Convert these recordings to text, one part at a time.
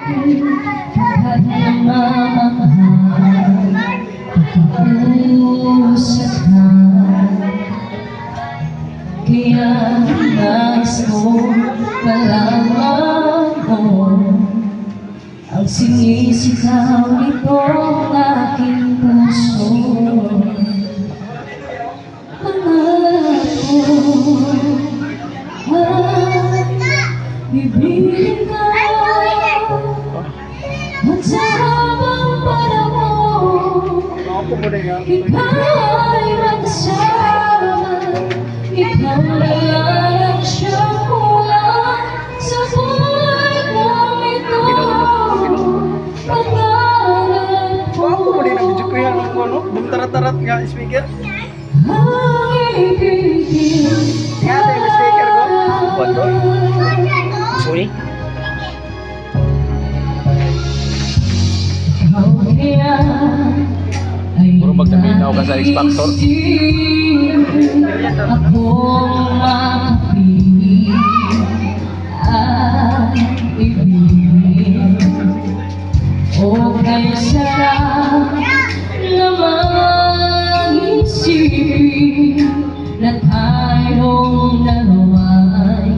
At namamahal pag-uusap ka. Kaya nais ko malaman mo ang sinisikaw nitong aking puso. Pangarap ko ibigin ka at sa habang panahon ikaw ay magsama. Ikaw na lang siyang kulang sa buhay kong ito. Pangarap ko Ako mo din ang video ko yan. Ano? Bumtarat-tarat nga speaker. ang ibigin Nga tayo yung speaker ko. Buat doon. Sorry. ikaw kaya ay Puro magsaminaw ka sa X Factor. akong makapili at ibigin. O kaya sarap namang isipin na tayong dalawa ay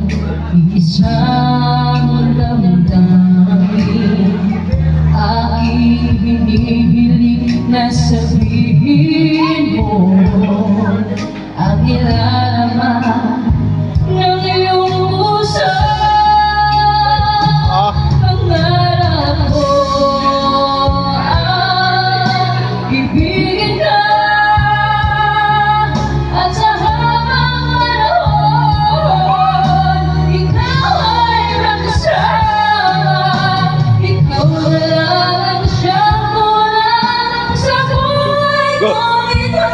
isang damdamin. Aking hinihiling na sabihin mo ang nilalaman ng iyong puso. Pangarap ko ibigin ka at sa habang panahon ikaw ay magsama. Ikaw na lang siyang kulang sa buhay kong ito.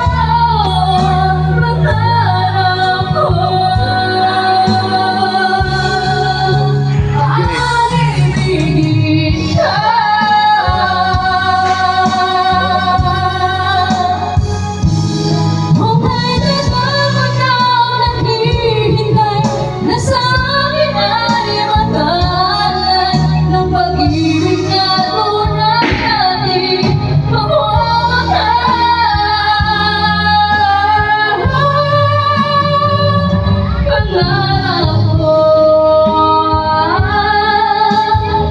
Pangarap ko ang ibigin ka. Hukay na bakit ako naghihintay na sa akin ay matalay ng pag-ibig na tunay natin pangarap ko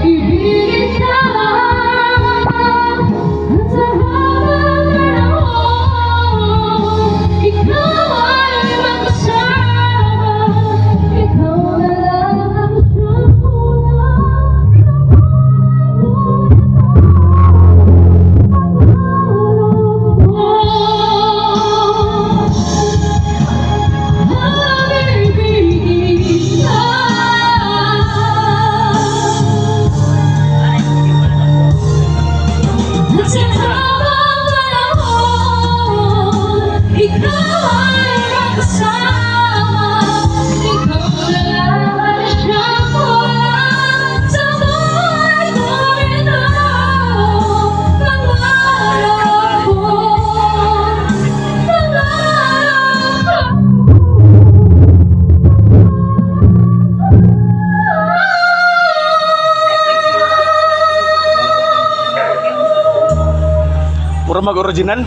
ibigin ka at sa habang panahon ikaw ay magsama. Ikaw na lang siyang kulang Puro mag-original.